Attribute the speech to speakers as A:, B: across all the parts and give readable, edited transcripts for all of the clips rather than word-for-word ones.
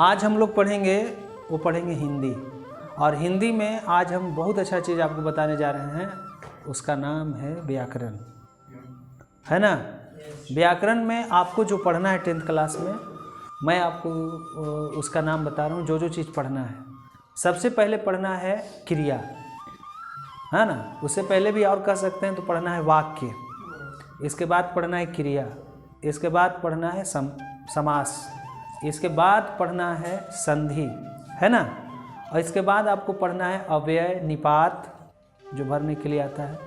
A: आज हम लोग पढ़ेंगे हिंदी। और हिंदी में आज हम बहुत अच्छा चीज़ आपको बताने जा रहे हैं, उसका नाम है व्याकरण, है ना। व्याकरण में आपको जो पढ़ना है 10th क्लास में, मैं आपको उसका नाम बता रहा हूँ। जो चीज़ पढ़ना है, सबसे पहले पढ़ना है क्रिया, है ना। उससे पहले भी और कह सकते हैं तो पढ़ना है वाक्य, इसके बाद पढ़ना है क्रिया, इसके बाद पढ़ना है समास, इसके बाद पढ़ना है संधि, है ना। और इसके बाद आपको पढ़ना है अव्यय, निपात जो भरने के लिए आता है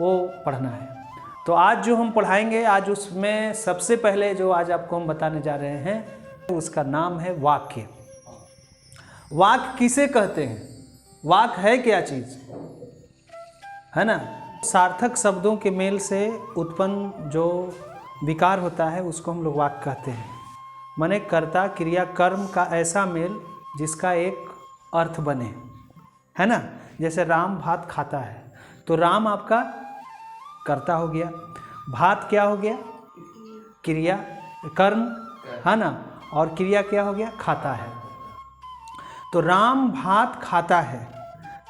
A: वो पढ़ना है। तो आज जो हम पढ़ाएंगे, आज उसमें सबसे पहले जो आज आपको हम बताने जा रहे हैं उसका नाम है वाक्य। वाक्य किसे कहते हैं? वाक्य है क्या चीज़, है ना। सार्थक शब्दों के मेल से उत्पन्न जो विकार होता है उसको हम लोग वाक्य कहते हैं। माने कर्ता क्रिया कर्म का ऐसा मेल जिसका एक अर्थ बने, है ना। जैसे राम भात खाता है, तो राम आपका कर्ता हो गया, भात क्या हो गया? क्रिया कर्म, है ना। और क्रिया क्या हो गया? खाता है। तो राम भात खाता है,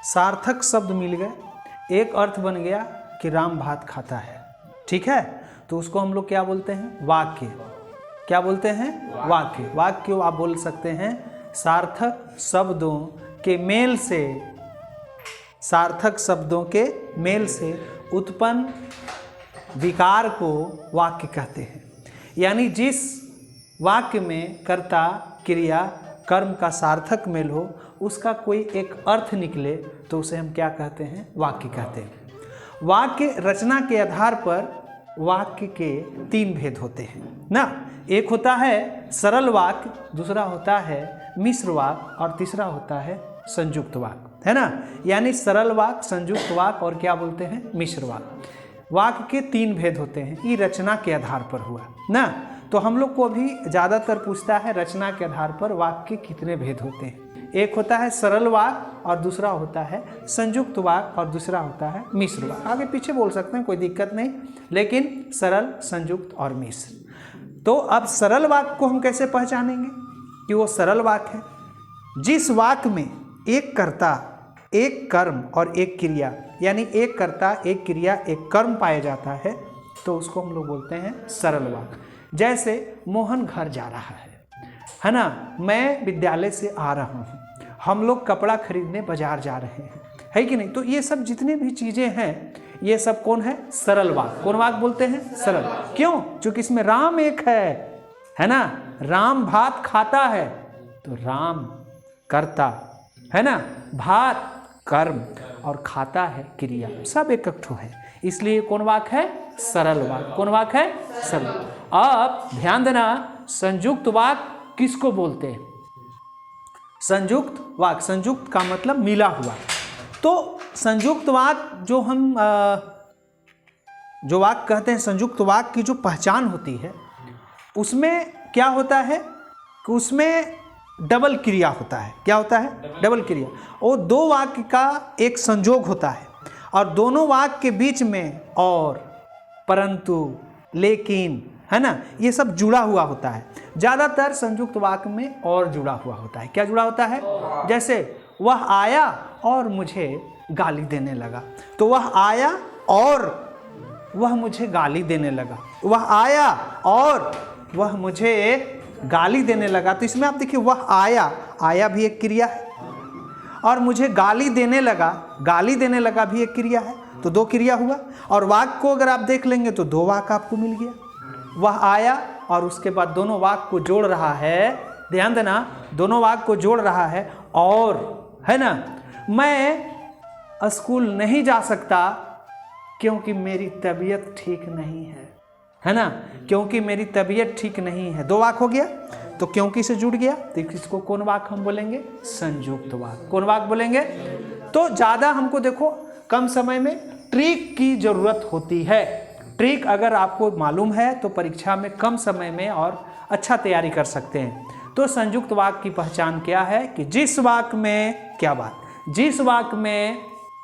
A: सार्थक शब्द मिल गए, एक अर्थ बन गया कि राम भात खाता है, ठीक है। तो उसको हम लोग क्या बोलते हैं? वाक्य। क्या बोलते हैं? वाक्य। वाक्य आप बोल सकते हैं सार्थक शब्दों के मेल से, सार्थक शब्दों के मेल से उत्पन्न विकार को वाक्य कहते हैं। यानी जिस वाक्य में कर्ता क्रिया कर्म का सार्थक मेल हो, उसका कोई एक अर्थ निकले, तो उसे हम क्या कहते हैं? वाक्य कहते हैं। वाक्य रचना के आधार पर वाक्य के 3 भेद होते हैं ना। एक होता है सरल वाक्य, दूसरा होता है मिश्र वाक्य और तीसरा होता है संयुक्त वाक्य, है ना। यानी सरल वाक्य, संयुक्त वाक्य और क्या बोलते हैं? मिश्र वाक्य। वाक्य के 3 भेद होते हैं, ये रचना के आधार पर हुआ ना। तो हम लोग को अभी ज़्यादातर पूछता है रचना के आधार पर वाक्य के कितने भेद होते हैं। एक होता है सरल वाक्य और दूसरा होता है संयुक्त वाक्य और दूसरा होता है मिश्र वाक्य। आगे पीछे बोल सकते हैं, कोई दिक्कत नहीं, लेकिन सरल, संयुक्त और मिश्र। तो अब सरल वाक्य को हम कैसे पहचानेंगे कि वो सरल वाक्य है? जिस वाक्य में एक कर्ता, एक कर्म और एक क्रिया, यानी एक कर्ता, एक क्रिया, एक कर्म पाया जाता है, तो उसको हम लोग बोलते हैं सरल वाक्य। जैसे मोहन घर जा रहा है ना। मैं विद्यालय से आ रहा हूँ, हम लोग कपड़ा खरीदने बाजार जा रहे हैं, है कि नहीं। तो ये सब जितने भी चीज़ें हैं, ये सब कौन है? सरल वाक्य। कौन वाक्य बोलते हैं? सरल। क्यों? क्योंकि इसमें राम एक है ना। राम भात खाता है, तो राम कर्ता, है ना, भात कर्म और खाता है क्रिया, सब इकट्ठो है, इसलिए कौन वाक्य है? सरल वाक्य। कौन वाक्य है? सरल। अब ध्यान देना, संयुक्त वाक्य किसको बोलते हैं? संयुक्त वाक्य, संयुक्त का मतलब मिला हुआ। तो संयुक्त वाक्य जो हम जो वाक्य कहते हैं, संयुक्त वाक्य की जो पहचान होती है, उसमें क्या होता है कि उसमें डबल क्रिया होता है। क्या होता है? डबल क्रिया। और 2 वाक्य का एक संयोग होता है, और दोनों वाक्य के बीच में और, परंतु, लेकिन, है ना, ये सब जुड़ा हुआ होता है। ज़्यादातर संयुक्त वाक्य में और जुड़ा हुआ होता है। क्या जुड़ा होता है? जैसे वह आया और मुझे गाली देने लगा, तो वह आया और वह मुझे गाली देने लगा, वह आया और वह मुझे गाली देने लगा। तो इसमें आप देखिए, वह आया, आया भी एक क्रिया है, और मुझे गाली देने लगा, गाली देने लगा भी एक क्रिया है। तो 2 क्रिया हुआ। और वाक्य को अगर आप देख लेंगे तो 2 वाक्य आपको मिल गया। वह आया और उसके बाद दोनों वाक्य को जोड़ रहा है, ध्यान देना, दोनों वाक्य को जोड़ रहा है, और, है ना, मैं स्कूल नहीं जा सकता क्योंकि मेरी तबीयत ठीक नहीं है ना। क्योंकि मेरी तबीयत ठीक नहीं है, 2 वाक्य हो गया। तो क्योंकि से जुड़ गया, तो इसको कौन वाक्य हम बोलेंगे? संयुक्त वाक्य। कौन वाक्य बोलेंगे? तो ज़्यादा हमको देखो, कम समय में ट्रिक की जरूरत होती है। ट्रिक अगर आपको मालूम है तो परीक्षा में कम समय में और अच्छा तैयारी कर सकते हैं। तो संयुक्त वाक्य की पहचान क्या है कि जिस वाक्य में, क्या बात, जिस वाक्य में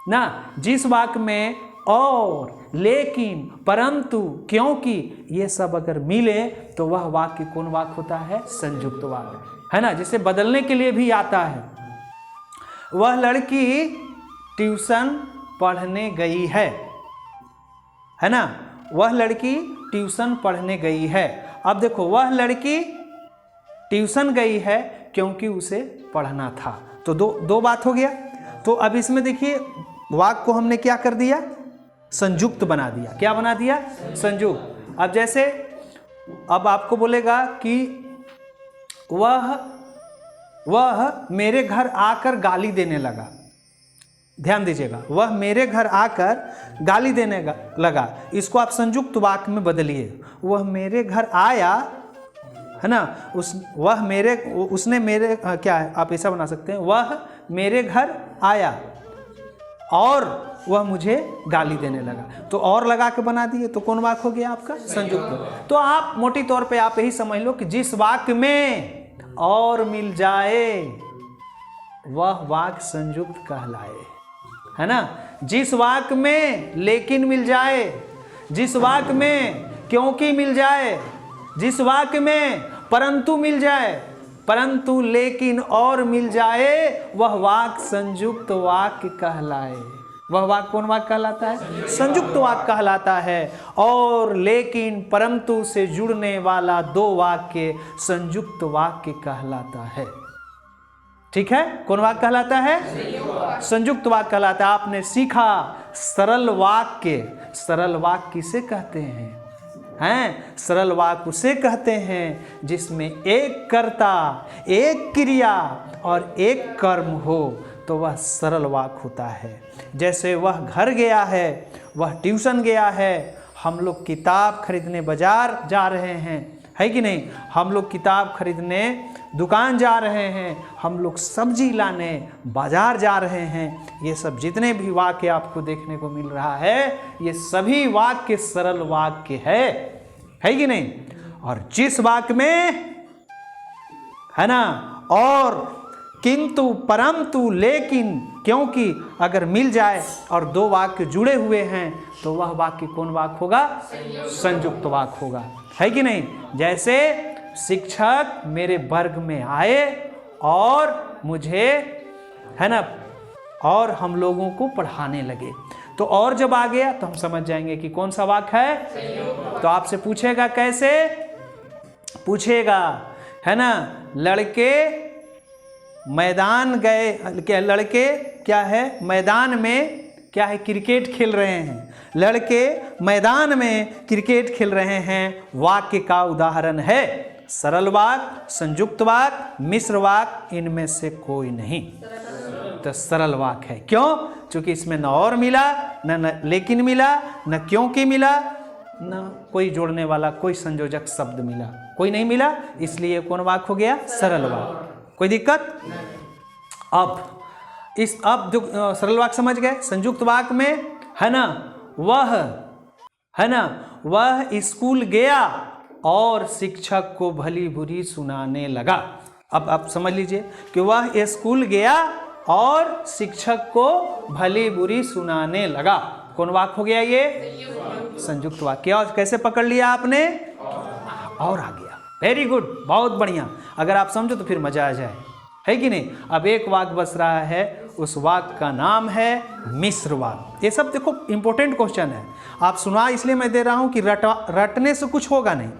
A: ना, जिस वाक्य में और, लेकिन, परंतु, क्योंकि, ये सब अगर मिले तो वह वाक्य कौन वाक्य होता है? संयुक्त वाक्य। है ना, जिसे बदलने के लिए भी आता है। वह लड़की ट्यूशन पढ़ने गई है ना, वह लड़की ट्यूशन पढ़ने गई है। अब देखो, वह लड़की ट्यूशन गई है क्योंकि उसे पढ़ना था। तो दो बात हो गया। तो अब इसमें देखिए, वाक्य को हमने क्या कर दिया, संयुक्त बना दिया। क्या बना दिया, संयुक्त। अब जैसे अब आपको बोलेगा कि वह मेरे घर आकर गाली देने लगा। ध्यान दीजिएगा, वह मेरे घर आकर गाली देने लगा। इसको आप संयुक्त वाक्य में बदलिए। वह मेरे घर आया, है ना, उसने मेरे क्या है, आप ऐसा बना सकते हैं, वह मेरे घर आया और वह मुझे गाली देने लगा। तो और लगा के बना दिए, तो कौन वाक्य हो गया आपका, संयुक्त। तो आप मोटी तौर पे आप यही समझ लो कि जिस वाक्य में और मिल जाए वह वाक्य संयुक्त कहलाए, है ना। जिस वाक्य में लेकिन मिल जाए, जिस वाक्य में क्योंकि मिल जाए, जिस वाक्य में परंतु मिल जाए, परंतु लेकिन और मिल जाए, वह वाक्य संयुक्त वाक्य कहलाए। वह वाक्य कौन वाक्य कहलाता है, संयुक्त वाक्य कहलाता है। और लेकिन परंतु से जुड़ने वाला दो वाक्य संयुक्त वाक्य कहलाता है। ठीक है, कौन वाक्य कहलाता है, संयुक्त वाक्य कहलाता है। आपने सीखा सरल वाक्य, सरल वाक्य किसे कहते हैं, सरल वाक्य उसे कहते हैं जिसमें एक कर्ता, एक क्रिया और एक कर्म हो, तो वह सरल वाक्य होता है। जैसे वह घर गया है, वह ट्यूशन गया है, हम लोग किताब खरीदने बाजार जा रहे हैं, है कि नहीं, हम लोग किताब खरीदने दुकान जा रहे हैं, हम लोग सब्जी लाने बाजार जा रहे हैं। ये सब जितने भी वाक्य आपको देखने को मिल रहा है, ये सभी वाक्य सरल वाक्य है कि नहीं। और जिस वाक्य में, है ना, और किंतु परंतु लेकिन क्योंकि अगर मिल जाए और दो वाक्य जुड़े हुए हैं, तो वह वाक्य कौन वाक्य होगा, संयुक्त वाक्य होगा, है कि नहीं। जैसे शिक्षक मेरे वर्ग में आए और मुझे, है ना, और हम लोगों को पढ़ाने लगे। तो और जब आ गया तो हम समझ जाएंगे कि कौन सा वाक्य है। तो आपसे पूछेगा, कैसे पूछेगा, है ना, लड़के मैदान गए, लड़के क्या है, मैदान में क्या है, क्रिकेट खेल रहे हैं। लड़के मैदान में क्रिकेट खेल रहे हैं वाक्य का उदाहरण है। सरल वाक्य, संयुक्त वाक्य, मिश्र वाक्य, इनमें से कोई नहीं, तो सरल वाक्य है। क्यों? क्योंकि इसमें न और मिला, न लेकिन मिला, न क्योंकि मिला, न कोई जोड़ने वाला कोई संयोजक शब्द मिला, कोई नहीं मिला, इसलिए कौन वाक्य हो गया, सरल वाक्य। कोई दिक्कत? अब जो सरल वाक्य समझ गए, संयुक्त वाक्य में, है ना, वह स्कूल गया और शिक्षक को भली बुरी सुनाने लगा। अब आप समझ लीजिए कि वह स्कूल गया और शिक्षक को भली बुरी सुनाने लगा। कौन वाक्य हो गया ये, संयुक्त वाक्य। और कैसे पकड़ लिया आपने, और आ गया, वेरी गुड, बहुत बढ़िया। अगर आप समझो तो फिर मजा आ जाए, है कि नहीं। अब एक वाक्य बच रहा है, उस वाक्य का नाम है मिश्र वाक्य। ये सब देखो इंपॉर्टेंट क्वेश्चन है, आप सुना इसलिए मैं दे रहा हूं कि रटने से कुछ होगा नहीं,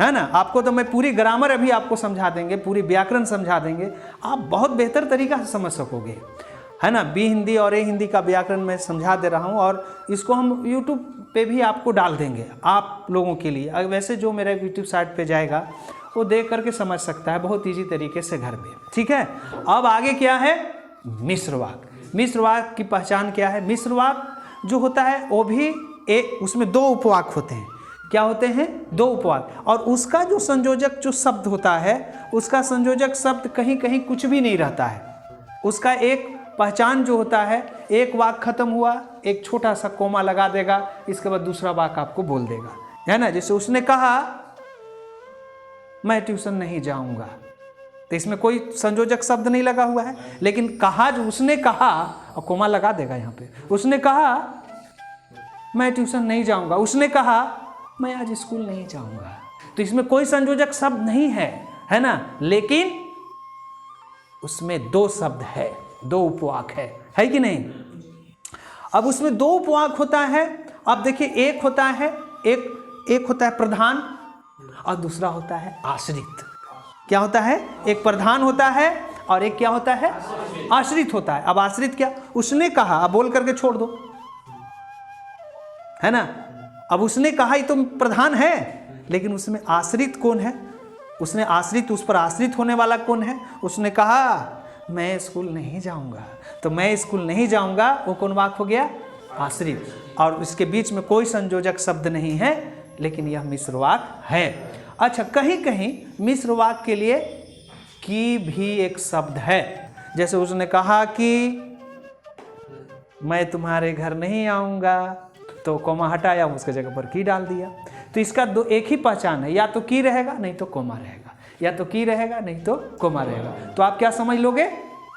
A: है ना। आपको तो मैं पूरी ग्रामर अभी आपको समझा देंगे, पूरी व्याकरण समझा देंगे, आप बहुत बेहतर तरीका से समझ सकोगे, है ना। बी हिंदी और ए हिंदी का व्याकरण मैं समझा दे रहा हूँ, और इसको हम यूट्यूब पे भी आपको डाल देंगे आप लोगों के लिए। अगर वैसे जो मेरा यूट्यूब साइट पे जाएगा वो देख करके समझ सकता है बहुत ईजी तरीके से घर पे, ठीक है। अब आगे क्या है, मिश्र वाक्य। मिश्र वाक्य की पहचान क्या है, मिश्र वाक्य जो होता है वो भी उसमें दो उपवाक्य होते हैं। क्या होते हैं, दो उपवाक्य, और उसका जो संयोजक जो शब्द होता है, उसका संयोजक शब्द कहीं कहीं कुछ भी नहीं रहता है। उसका एक पहचान जो होता है, एक वाक्य खत्म हुआ, एक छोटा सा कोमा लगा देगा, इसके बाद दूसरा वाक्य आपको बोल देगा, है ना। जैसे उसने कहा मैं ट्यूशन नहीं जाऊंगा, तो इसमें कोई संयोजक शब्द नहीं लगा हुआ है, लेकिन कहा जो उसने कहा, और कोमा लगा देगा यहाँ पे, उसने कहा मैं ट्यूशन नहीं जाऊंगा, उसने कहा मैं आज स्कूल नहीं जाऊंगा, तो इसमें कोई संयोजक शब्द नहीं है, है ना। लेकिन उसमें 2 शब्द है, 2 उपवाक है कि नहीं? अब उसमें 2 उपवाक होता है। अब देखिए, एक होता है प्रधान और दूसरा होता है आश्रित। क्या होता है? एक प्रधान होता है और एक क्या होता है? आश्रित होता है। अब आश्रित क्या? उसने कहा, अब बोल करके छोड़ दो, है ना? अब उसने कहा, ये तो प्रधान है, लेकिन उसमें आश्रित कौन है? उसने आश्रित, उस पर आश्रित होने वाला कौन है? उसने कहा मैं स्कूल नहीं जाऊंगा, तो मैं स्कूल नहीं जाऊंगा, वो कौन वाक हो गया? आश्रित। और इसके बीच में कोई संयोजक शब्द नहीं है, लेकिन यह मिश्र वाक है। अच्छा, कहीं कहीं मिश्र वाक के लिए की भी एक शब्द है। जैसे उसने कहा कि मैं तुम्हारे घर नहीं आऊंगा, तो कोमा हटाया, उसके जगह पर की डाल दिया। तो इसका एक ही पहचान है, या तो की रहेगा नहीं तो कोमा रहेगा, या तो की रहेगा नहीं तो कोमा रहेगा। तो आप क्या समझ लोगे?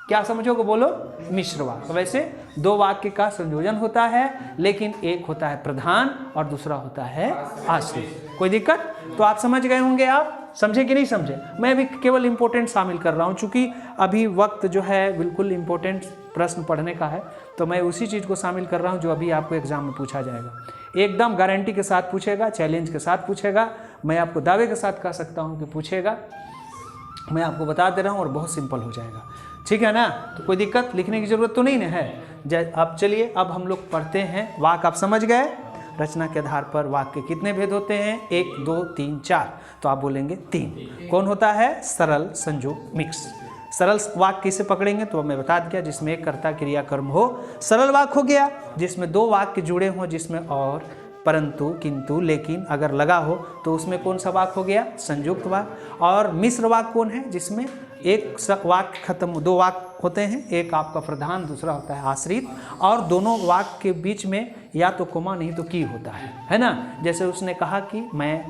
A: क्या समझोगे? बोलो, मिश्र वाक्य। वैसे 2 वाक्य का संयोजन होता है, लेकिन एक होता है प्रधान और दूसरा होता है आश्रित। कोई दिक्कत? तो आप समझ गए होंगे। आप समझे कि नहीं समझे? मैं भी केवल इंपॉर्टेंट शामिल कर रहा हूँ, चूंकि अभी वक्त जो है बिल्कुल इंपॉर्टेंट प्रश्न पढ़ने का है, तो मैं उसी चीज़ को शामिल कर रहा हूँ जो अभी आपको एग्जाम में पूछा जाएगा। एकदम गारंटी के साथ पूछेगा, चैलेंज के साथ पूछेगा। मैं आपको दावे के साथ कह सकता हूँ कि पूछेगा। मैं आपको बता दे रहा हूँ, और बहुत सिंपल हो जाएगा। ठीक है ना? तो कोई दिक्कत, लिखने की जरूरत तो नहीं है। अब चलिए, अब हम लोग पढ़ते हैं वाक। आप समझ गए? रचना के आधार पर वाक के कितने भेद होते हैं? 1, 2, 3, 4। तो आप बोलेंगे 3। कौन होता है? सरल, संयोग, मिक्स। सरल वाक किसे पकड़ेंगे? तो मैं बता दिया, जिसमें एक कर्ता क्रिया कर्म हो, सरल वाक हो गया। जिसमें 2 वाक्य जुड़े हों, जिसमें और, परंतु, किंतु, लेकिन अगर लगा हो, तो उसमें कौन सा वाक हो गया? संयुक्त वाक। और मिश्र वाक कौन है? जिसमें एक वाक खत्म, 2 वाक होते हैं, एक आपका प्रधान, दूसरा होता है आश्रित, और दोनों वाक के बीच में या तो कोमा नहीं तो की होता है ना? जैसे उसने कहा कि मैं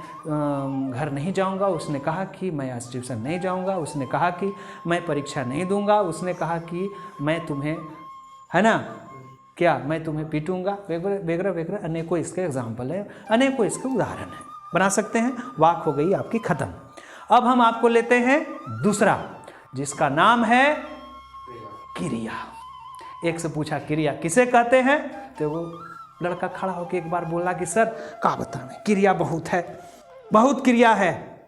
A: घर नहीं जाऊंगा, उसने कहा कि मैं आज ट्यूशन नहीं जाऊंगा, उसने कहा कि मैं परीक्षा नहीं दूंगा, उसने कहा कि मैं तुम्हें, है ना, क्या मैं तुम्हें पीटूंगा, वगैरह वगैरह। अनेकों इसके एग्जाम्पल है, अनेकों इसके उदाहरण है, बना सकते हैं। वाक हो गई आपकी खत्म। अब हम आपको लेते हैं दूसरा, जिसका नाम है क्रिया। एक से पूछा क्रिया किसे कहते हैं? तो वो लड़का खड़ा होकर एक बार बोला कि सर का बताएं, क्रिया बहुत है, बहुत क्रिया है,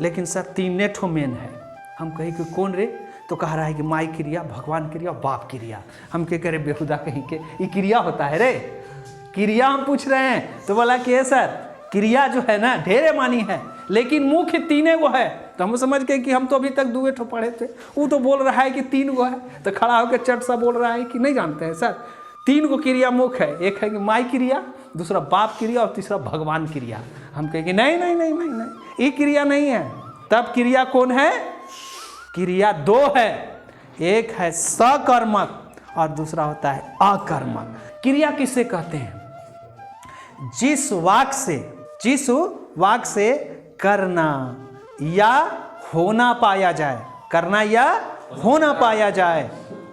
A: लेकिन सर 3 ठो मेन है। हम कहे कि कौन रे? तो कह रहा है कि माई क्रिया, भगवान क्रिया, बाप क्रिया। हम क्या करें? बेहुदा कहीं के, ये क्रिया होता है रे? क्रिया हम पूछ रहे हैं। तो बोला कि सर क्रिया जो है ना ढेरे मानी है, लेकिन मुख्य 3 गो है। तो हम समझ गए कि हम तो अभी तक 2 ठो पढ़े थे, वो तो बोल रहा है कि 3 गो है। तो खड़ा होकर चट सा बोल रहा है कि नहीं जानते हैं सर, 3 गो क्रिया मुख्य है। एक है कि माई क्रिया, दूसरा बाप क्रिया, और तीसरा भगवान क्रिया। हम कहें कि नहीं नहीं नहीं नहीं नहीं, ये क्रिया नहीं है। तब क्रिया कौन है? क्रिया 2 है, एक है सकर्मक और दूसरा होता है अकर्मक। क्रिया किसे कहते हैं? जिस वाक से करना या होना पाया जाए, करना या होना पाया जाए,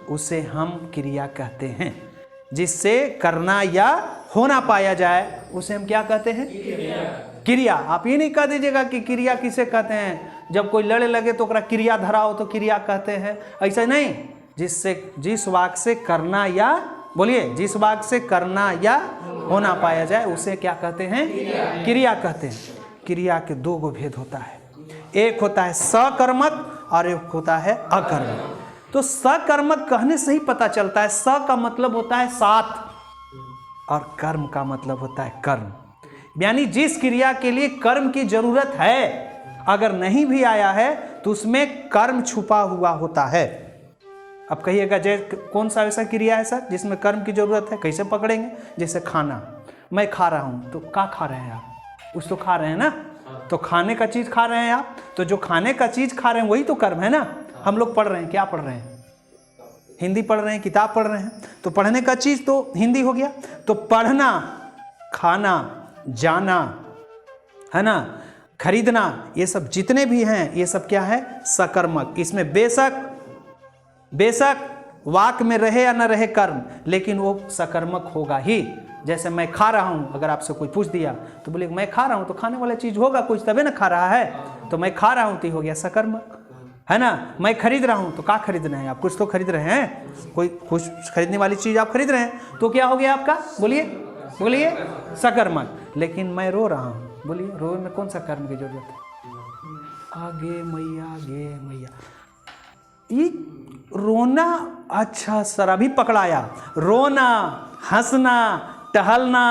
A: उसे हम क्रिया कहते हैं। जिससे करना या होना पाया जाए, उसे हम क्या कहते हैं? क्रिया। आप ये नहीं कह दीजिएगा कि क्रिया किसे कहते हैं, जब कोई लड़े लगे तो ओकरा क्रिया धराओ तो क्रिया कहते हैं, ऐसा नहीं। जिस वाक से करना या, बोलिए, जिस वाक से करना या होना पाया जाए, उसे क्या कहते हैं? क्रिया कहते हैं। क्रिया के 2 गो भेद होता है, एक होता है सकर्मक और एक होता है अकर्मक। तो सकर्मक कहने से ही पता चलता है, स का मतलब होता है साथ और कर्म का मतलब होता है कर्म। यानी जिस क्रिया के लिए कर्म की जरूरत है, अगर नहीं भी आया है तो उसमें कर्म छुपा हुआ होता है। अब कहिएगा जैसे कौन सा ऐसा क्रिया है सर जिसमें कर्म की जरूरत है? कैसे पकड़ेंगे? जैसे खाना, मैं खा रहा हूँ, तो क्या खा रहे हैं आप? कुछ तो खा रहे हैं ना, तो खाने का चीज़ खा रहे हैं आप, तो जो खाने का चीज़ खा रहे हैं वही तो कर्म है ना। हम लोग पढ़ रहे हैं, क्या पढ़ रहे हैं? हिंदी पढ़ रहे हैं, किताब पढ़ रहे हैं, तो पढ़ने का चीज़ तो हिंदी हो गया। तो पढ़ना, खाना, जाना, है ना, खरीदना, ये सब जितने भी हैं, ये सब क्या है? सकर्मक। इसमें बेशक वाक में रहे या न रहे कर्म, लेकिन वो सकर्मक होगा ही। जैसे मैं खा रहा हूँ, अगर आपसे कोई पूछ दिया तो बोले मैं खा रहा हूँ, तो खाने वाला चीज़ होगा कुछ, तभी ना खा रहा है, तो मैं खा रहा हूँ तो हो गया सकर्मक। है ना। मैं खरीद रहा हूँ, तो क्या खरीद रहे हैं आप? कुछ तो खरीद रहे हैं, कोई कुछ खरीदने वाली चीज़ आप खरीद रहे हैं, तो क्या हो गया आपका? बोलिए बोलिए, सकर्मक। लेकिन मैं रो रहा हूँ, बोलिए रोए में कौन सा कर्म की जरूरत है? आगे मैया गे मैया, ये रोना। अच्छा सर, अभी पकड़ाया। रोना, हंसना, टहलना,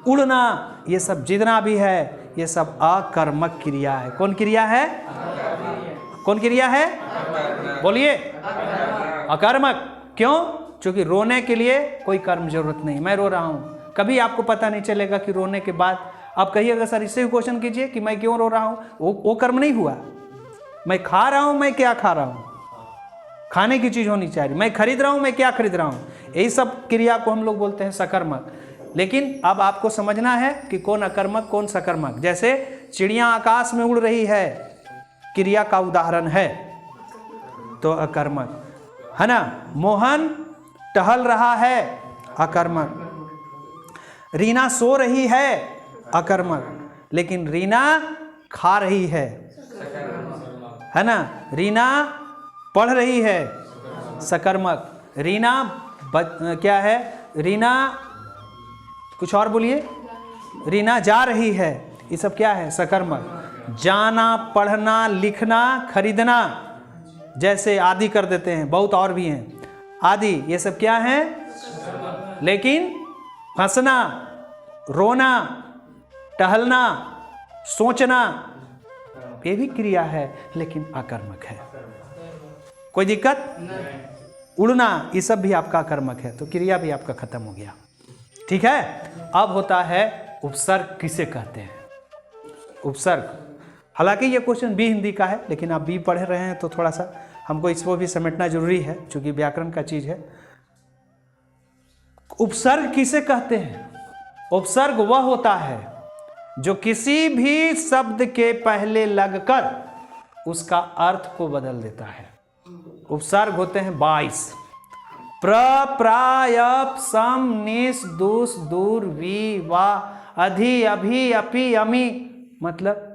A: उड़ना, ये सब जितना भी है ये सब अकर्मक क्रिया है। कौन क्रिया है? कौन क्रिया है? बोलिए, अकर्मक। क्यों? क्योंकि रोने के लिए कोई कर्म जरूरत नहीं। मैं रो रहा हूँ, कभी आपको पता नहीं चलेगा कि रोने के बाद आप कहिएगा सर इससे भी क्वेश्चन कीजिए कि मैं क्यों रो रहा हूँ, वो कर्म नहीं हुआ। मैं खा रहा हूँ, मैं क्या खा रहा हूँ? खाने की चीज़ होनी चाहिए। मैं खरीद रहा हूँ, मैं क्या खरीद रहा हूँ? यही सब क्रिया को हम लोग बोलते हैं सकर्मक। लेकिन अब आपको समझना है कि कौन अकर्मक कौन सकर्मक। जैसे चिड़िया आकाश में उड़ रही है, क्रिया का उदाहरण है, तो अकर्मक है ना। मोहन टहल रहा है, अकर्मक। रीना सो रही है, अकर्मक। लेकिन रीना खा रही है ना। रीना पढ़ रही है, सकर्मक। रीना क्या है? रीना कुछ और बोलिए। रीना जा रही है, ये सब क्या है? सकर्मक। जाना, पढ़ना, लिखना, खरीदना, जैसे आदि कर देते हैं, बहुत और भी हैं आदि, ये सब क्या है? लेकिन हंसना, रोना, टहलना, सोचना, ये भी क्रिया है लेकिन अकर्मक है। कोई दिक्कत? उड़ना, ये सब भी आपका कर्मक है, तो क्रिया भी आपका खत्म हो गया। ठीक है। अब होता है उपसर्ग किसे कहते हैं? उपसर्ग, हालांकि ये क्वेश्चन बी हिंदी का है, लेकिन आप बी पढ़ रहे हैं तो थोड़ा सा हमको इसको भी समेटना जरूरी है, क्योंकि व्याकरण का चीज है। उपसर्ग किसे कहते हैं? उपसर्ग वह होता है जो किसी भी शब्द के पहले लगकर उसका अर्थ को बदल देता है। उपसर्ग होते हैं 22। प्र, प्राय, अप, सम, निस, दुस, दूर, वी, वा, अधि, अभि, अपि, अमि, मतलब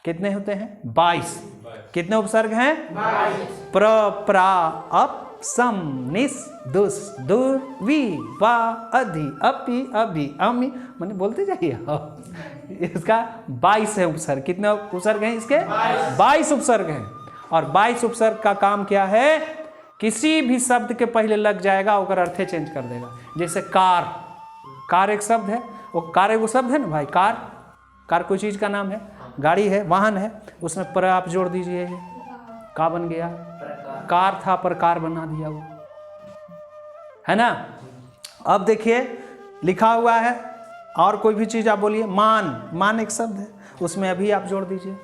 A: कितने होते हैं? 22। कितने उपसर्ग हैं? 22। प्र, प्रा, अप, सम, निस, दुस, दूर, वी, वा, अधि, अपि, अभि, अमि, मैंने बोलते जाइए। इसका 22 है उपसर्ग। कितने उपसर्ग हैं इसके? 22 उपसर्ग हैं। और 22 उपसर्ग का काम क्या है? किसी भी शब्द के पहले लग जाएगा, ओकर अर्थे चेंज कर देगा। जैसे कार, कार एक शब्द है, वो कार एक शब्द है ना भाई। कार, कार कोई चीज का नाम है, गाड़ी है, वाहन है, उसमें पर आप जोड़ दीजिए, का बन गया? कार था पर कार बना दिया वो, है ना। अब देखिए लिखा हुआ है, और कोई भी चीज आप बोलिए। मान, मान एक शब्द है, उसमें अभी आप जोड़ दीजिए,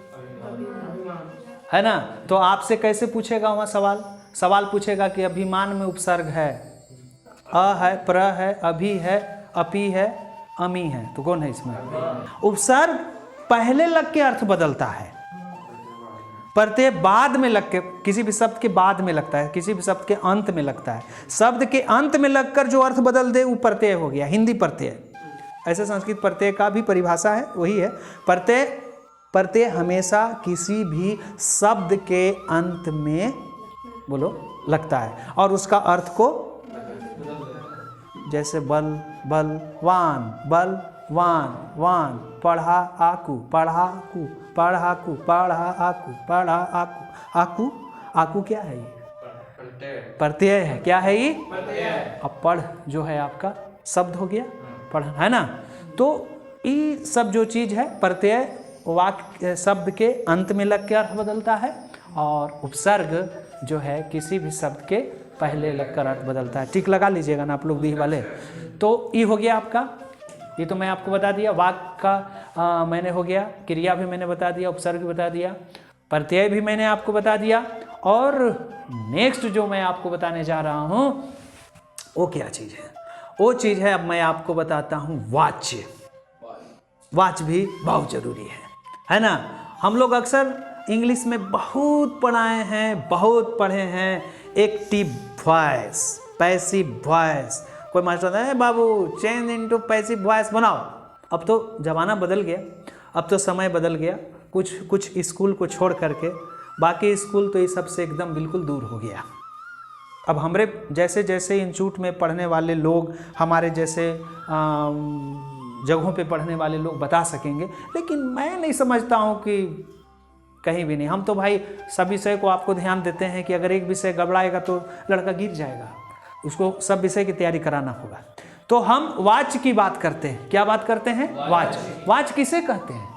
A: है ना। तो आपसे कैसे पूछेगा वहाँ सवाल? सवाल पूछेगा कि अभिमान में उपसर्ग है, अ है, प्र है, अभी है, अपि है, अमी है, तो कौन है इसमें? उपसर्ग पहले लग के अर्थ बदलता है, प्रत्यय बाद में लग के, किसी भी शब्द के बाद में लगता है, किसी भी शब्द के अंत में लगता है। शब्द के अंत में लगकर जो अर्थ बदल दे वो प्रत्यय हो गया, हिंदी प्रत्यय। ऐसे संस्कृत प्रत्यय का भी परिभाषा है, वही है प्रत्यय। प्रत्यय हमेशा किसी भी शब्द के अंत में बोलो लगता है और उसका अर्थ को, जैसे बल, बलवान, बलवान, वान, पढ़ा आकू, पढ़ाकू, पढ़ाकू, पढ़ा आकू, पढ़ा आकू, आकू, आकू क्या है? ये प्रत्यय है। क्या है ये? अब पढ़ जो है आपका शब्द हो गया, पढ़, है ना। तो ये सब जो चीज है प्रत्यय वाक्य शब्द के अंत में लग के अर्थ बदलता है, और उपसर्ग जो है किसी भी शब्द के पहले लगकर अर्थ बदलता है। ठीक लगा लीजिएगा ना आप लोग दी वाले। तो ये हो गया आपका, ये तो मैं आपको बता दिया। वाक्य का मैंने हो गया, क्रिया भी मैंने बता दिया, उपसर्ग भी बता दिया, प्रत्यय भी मैंने आपको बता दिया। और नेक्स्ट जो मैं आपको बताने जा रहा हूँ वो क्या चीज़ है? वो चीज़ है, अब मैं आपको बताता हूँ वाच्य। वाच्य भी बहुत जरूरी है ना। हम लोग अक्सर इंग्लिश में बहुत पढ़ाए हैं, बहुत पढ़े हैं, एक्टिव वॉइस, पैसिव वॉइस। कोई मास्टर होता है, बाबू चेंज इनटू पैसिव वॉइस बनाओ। अब तो ज़माना बदल गया, अब तो समय बदल गया। कुछ स्कूल को छोड़ करके बाकी स्कूल तो ये सबसे एकदम बिल्कुल दूर हो गया। अब हमारे जैसे जैसे इंस्टीट्यूट में पढ़ने वाले लोग, हमारे जैसे जगहों पे पढ़ने वाले लोग बता सकेंगे, लेकिन मैं नहीं समझता हूँ कि कहीं भी नहीं। हम तो भाई सब विषय को आपको ध्यान देते हैं कि अगर एक विषय गड़बड़ाएगा तो लड़का गिर जाएगा, उसको सब विषय की तैयारी कराना होगा। तो हम वाच की बात करते हैं। क्या बात करते हैं? वाच। वाच किसे कहते हैं?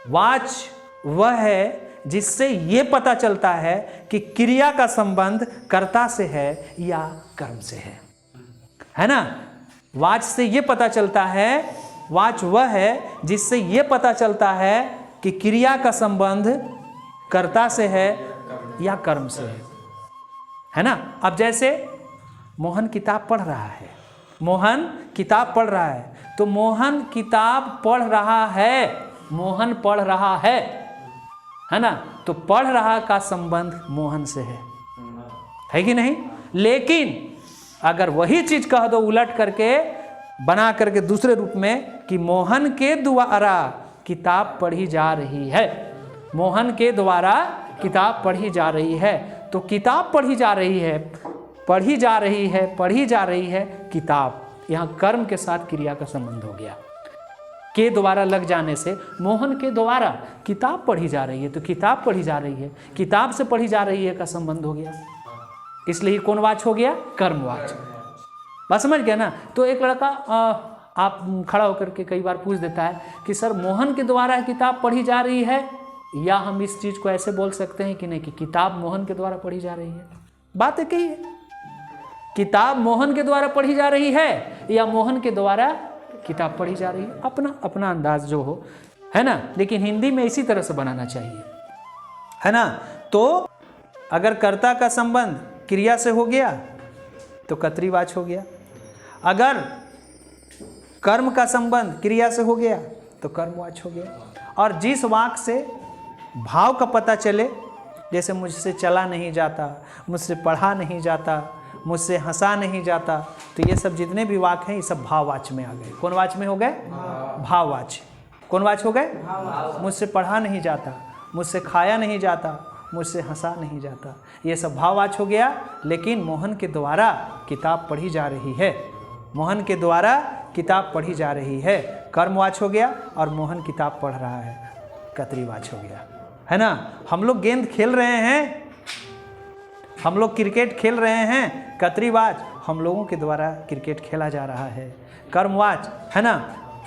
A: वाच वह है जिससे ये पता चलता है कि क्रिया का संबंध कर्ता से है या कर्म से है ना। वाच से ये पता चलता है, वाच वह है जिससे ये पता चलता है कि क्रिया का संबंध कर्ता से है या कर्म से है ना। अब जैसे मोहन किताब पढ़ रहा है, मोहन किताब पढ़ रहा है, तो मोहन किताब पढ़ रहा है, मोहन पढ़ रहा है ना। तो पढ़ रहा का संबंध मोहन से है कि नहीं। लेकिन अगर वही चीज कह दो उलट करके, बना करके दूसरे रूप में कि मोहन के द्वारा किताब पढ़ी जा रही है, मोहन के द्वारा किताब पढ़ी जा रही है, तो किताब पढ़ी जा रही है, पढ़ी जा रही है, पढ़ी जा रही है किताब, यहाँ कर्म के साथ क्रिया का संबंध हो गया। के द्वारा लग जाने से मोहन के द्वारा किताब पढ़ी जा रही है, तो किताब पढ़ी जा रही है, किताब से पढ़ी जा रही है का संबंध हो गया। इसलिए कौन वाच हो गया? कर्मवाच। बात समझ गया ना। तो एक लड़का आप खड़ा होकर के कई बार पूछ देता है कि सर मोहन के द्वारा किताब पढ़ी जा रही है, या हम इस चीज को ऐसे बोल सकते हैं कि नहीं कि किताब मोहन के द्वारा पढ़ी जा रही है। बात एक ही है, किताब मोहन के द्वारा पढ़ी जा रही है या मोहन के द्वारा किताब पढ़ी जा रही है, अपना अपना अंदाज जो हो, है ना। लेकिन हिंदी में इसी तरह से बनाना चाहिए, है ना। तो अगर कर्ता का संबंध क्रिया से हो गया तो कर्तृवाच हो गया, अगर कर्म का संबंध क्रिया से हो गया तो कर्मवाच हो गया। और जिस वाक्य से भाव का पता चले, जैसे मुझसे चला नहीं जाता, मुझसे पढ़ा नहीं जाता, मुझसे हंसा नहीं जाता, तो ये सब जितने भी वाक्य हैं ये सब भाववाच में आ गए। कौन वाच में हो गए? भाववाच। कौन वाच हो गए? मुझसे पढ़ा नहीं जाता, मुझसे खाया नहीं जाता, मुझसे हंसा नहीं जाता, ये सब भाववाच हो गया। लेकिन मोहन के द्वारा किताब पढ़ी जा रही है, मोहन के द्वारा किताब पढ़ी जा रही है, कर्मवाच हो गया। और मोहन किताब पढ़ रहा है, कर्तृवाच हो गया, है ना। हम लोग गेंद खेल रहे हैं, हम लोग क्रिकेट खेल रहे हैं, कर्तृवाच, हम लोगों के द्वारा क्रिकेट खेला जा रहा है, कर्मवाच, है ना।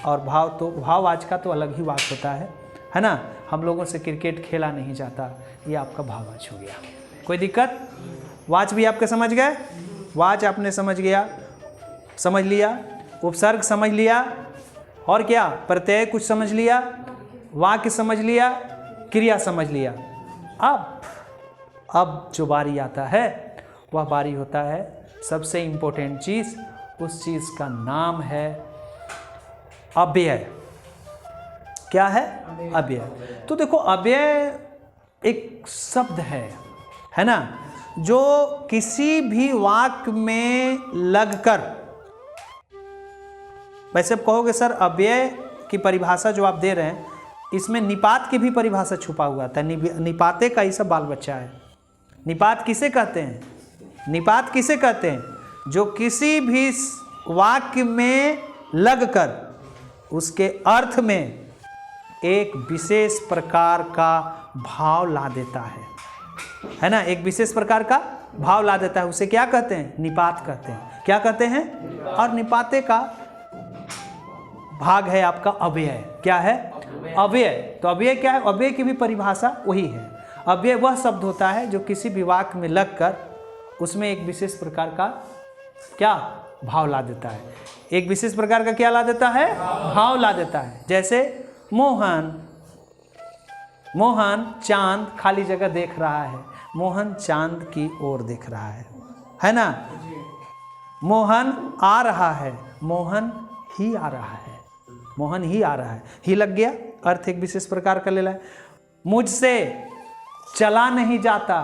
A: और भाव तो भाववाच का तो अलग ही वाच होता है ना। हम लोगों से क्रिकेट खेला नहीं जाता, ये आपका भाववाच हो गया। कोई दिक्कत? वाच भी आपके समझ गए? वाच आपने समझ गया, समझ लिया, उपसर्ग समझ लिया, और क्या? प्रत्यय कुछ समझ लिया, वाक्य समझ लिया, क्रिया समझ लिया। अब जो बारी आता है वह बारी होता है सबसे इम्पोर्टेंट चीज़, उस चीज़ का नाम है अव्यय। क्या है? अव्यय। तो देखो, अव्यय एक शब्द है ना, जो किसी भी वाक्य में लगकर, वैसे आप कहोगे सर अव्यय की परिभाषा जो आप दे रहे हैं इसमें निपात की भी परिभाषा छुपा हुआ था। निपाते का ही सब बाल बच्चा है। निपात किसे कहते हैं? निपात किसे कहते हैं? जो किसी भी वाक्य में लगकर उसके अर्थ में एक विशेष प्रकार का भाव ला देता है ना, एक विशेष प्रकार का भाव ला देता है, उसे क्या कहते हैं? निपात कहते हैं। क्या कहते हैं? और निपाते का भाग है आपका अव्यय। क्या है? अव्यय। तो अव्यय क्या है? अव्यय की भी परिभाषा वही है। अव्यय वह शब्द होता है जो किसी भी वाक्य में लगकर उसमें एक विशेष प्रकार का क्या भाव ला देता है। एक विशेष प्रकार का क्या ला देता है? भाव ला देता है। जैसे मोहन, मोहन चांद खाली जगह देख रहा है, मोहन चांद की ओर देख रहा है ना। मोहन आ रहा है, मोहन ही आ रहा है, मोहन ही आ रहा है, ही लग गया, अर्थ एक विशेष प्रकार का ले ला है। मुझसे चला नहीं जाता,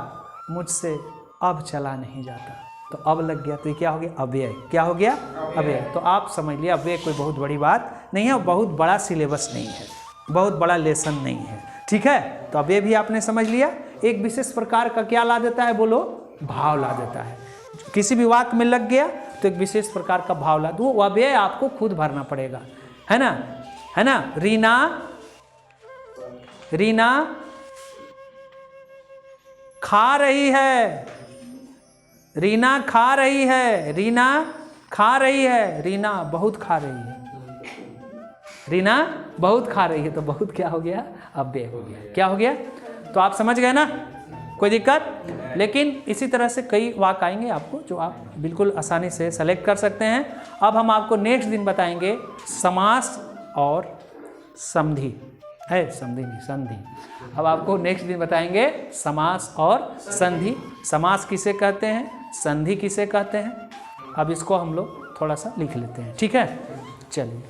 A: मुझसे अब चला नहीं जाता, तो अब लग गया, तो ये क्या हो गया? अव्यय। क्या हो गया? अव्यय। तो आप समझ लिया अव्यय कोई बहुत बड़ी बात नहीं है, बहुत बड़ा सिलेबस नहीं है, बहुत बड़ा लेसन नहीं है, ठीक है। तो अब ये भी आपने समझ लिया, एक विशेष प्रकार का क्या ला देता है, बोलो, भाव ला देता है। किसी भी वाक्य में लग गया तो एक विशेष प्रकार का भाव ला दो, वो अव्यय आपको खुद भरना पड़ेगा, है ना, है ना। रीना, रीना खा रही है, रीना खा रही है, रीना खा रही है, रीना बहुत खा रही है, रीना बहुत खा रही है, तो बहुत क्या हो गया, अव्यय हो गया। क्या हो गया, तो आप समझ गए ना, कोई दिक्कत। लेकिन इसी तरह से कई वाक्य आएंगे आपको जो आप बिल्कुल आसानी से सेलेक्ट कर सकते हैं। अब हम आपको नेक्स्ट दिन बताएंगे समास और संधि, है संधि नहीं, संधि। अब आपको नेक्स्ट दिन बताएंगे समास और संधि। समास किसे कहते हैं, संधि किसे कहते हैं, अब इसको हम लोग थोड़ा सा लिख लेते हैं, ठीक है, चलिए।